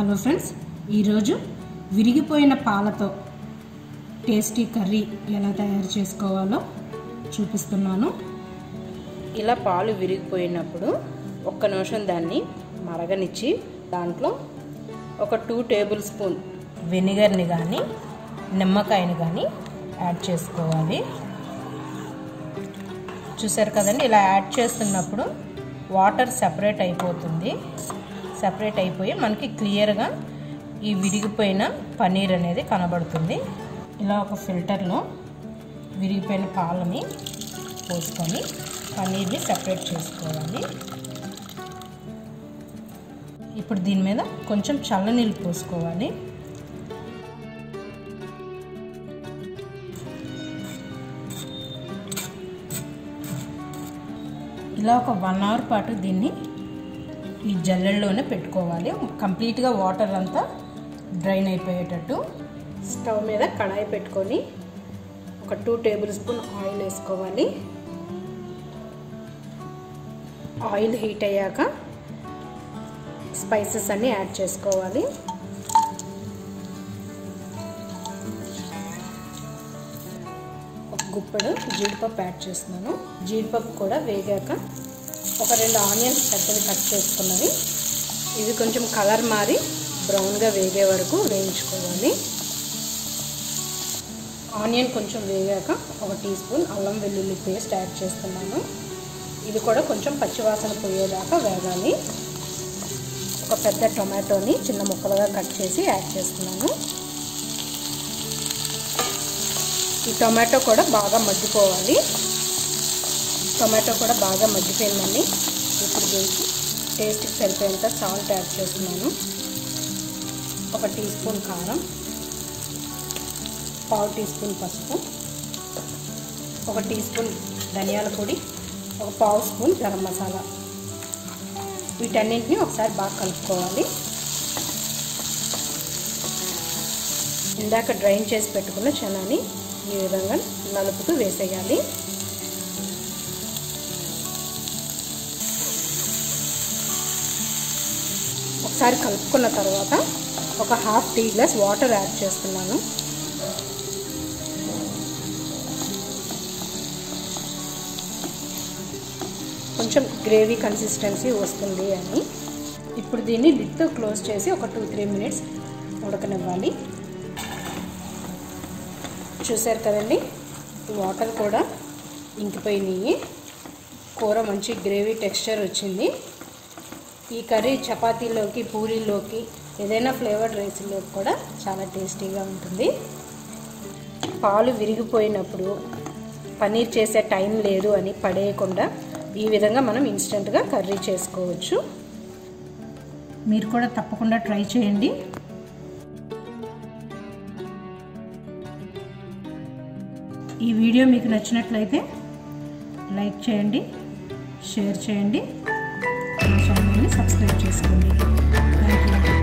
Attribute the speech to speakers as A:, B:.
A: Hello friends, ఈరోజు విరిగిపోయిన పాలతో టేస్టీ కర్రీ ఎలా తయారు చేసుకోవాలో చూపిస్తున్నాను. ఇలా పాలు విరిగిపోయినప్పుడు ఒక్క నిమిషం దాన్ని మరగనిచ్చి దాంట్లో ఒక 2 టేబుల్ స్పూన్ వెనిగర్ని కానీ నిమ్మకాయని కానీ యాడ్ చేసుకోవాలి. చూసారు కదండి, ఇలా యాడ్ చేస్తున్నప్పుడు వాటర్ సెపరేట్ అయిపోతుంది. సెపరేట్ అయిపోయి మనకి క్లియర్గా ఈ విరిగిపోయిన పన్నీర్ అనేది కనబడుతుంది. ఇలా ఒక ఫిల్టర్లో విరిగిపోయిన పాలని పోసుకొని పన్నీర్ని సెపరేట్ చేసుకోవాలి. ఇప్పుడు దీని మీద కొంచెం చల్లనీళ్ళు పోసుకోవాలి. ఇలా ఒక 1 అవర్ పాటు దీన్ని ఈ జల్లెల్లోనే పెట్టుకోవాలి. కంప్లీట్గా వాటర్ అంతా డ్రైన్ అయిపోయేటట్టు. స్టవ్ మీద కడాయి పెట్టుకొని ఒక 2 టేబుల్ స్పూన్ ఆయిల్ వేసుకోవాలి. ఆయిల్ హీట్ అయ్యాక స్పైసెస్ అన్నీ యాడ్ చేసుకోవాలి. ఒక గుప్పెడు జీడిపప్పు యాడ్ చేస్తున్నాను. జీడిపప్పు కూడా వేగాక ఒక 2 ఆనియన్స్ పెద్దవి కట్ చేసుకున్నవి, ఇవి కొంచెం కలర్ మారి బ్రౌన్గా వేగే వరకు వేయించుకోవాలి. ఆనియన్ కొంచెం వేగాక ఒక టీ స్పూన్ అల్లం వెల్లుల్లి పేస్ట్ యాడ్ చేస్తున్నాను. ఇది కూడా కొంచెం పచ్చివాసన పోయేదాకా వేగాలి. ఒక పెద్ద టొమాటోని చిన్న ముక్కలుగా కట్ చేసి యాడ్ చేస్తున్నాను. ఈ టొమాటో కూడా బాగా మగ్గిపోవాలి. టొమాటో కూడా బాగా మగ్గిపోయిందండి. ఇప్పుడు దీనికి టేస్ట్కి సరిపోయేంత సాల్ట్ యాడ్ చేస్తున్నాను. ఒక టీ స్పూన్ కారం, 1/2 టీ స్పూన్ పసుపు, ఒక టీ స్పూన్ ధనియాల పొడి, ఒక 1/2 స్పూన్ గరం మసాలా. వీటన్నింటినీ ఒకసారి బాగా కలుపుకోవాలి. ఇందాక డ్రైన్ చేసి పెట్టుకున్న చనాని ఈ విధంగా నలుపుతూ వేసేయాలి. ఒకసారి కలుపుకున్న తర్వాత ఒక 1/2 టీ గ్లాస్ వాటర్ యాడ్ చేస్తున్నాను. కొంచెం గ్రేవీ కన్సిస్టెన్సీ వస్తుంది అని. ఇప్పుడు దీన్ని లిడ్తో క్లోజ్ చేసి ఒక 2-3 మినిట్స్ ఉడకనివ్వాలి. చూసారు కదండి, వాటర్ కూడా ఇంకిపోయినాయి. కూర మంచి గ్రేవీ టెక్స్చర్ వచ్చింది. ఈ కర్రీ చపాతీలోకి, పూరీలోకి, ఏదైనా ఫ్లేవర్డ్ రైస్లోకి కూడా చాలా టేస్టీగా ఉంటుంది. పాలు విరిగిపోయినప్పుడు పన్నీర్ చేసే టైం లేదు అని పడేయకుండా ఈ విధంగా మనం ఇన్స్టెంట్గా కర్రీ చేసుకోవచ్చు. మీరు కూడా తప్పకుండా ట్రై చేయండి. ఈ వీడియో మీకు నచ్చినట్లయితే లైక్ చేయండి, షేర్ చేయండి, ఛానల్ని సబ్స్క్రైబ్ చేసుకోండి. Thank you.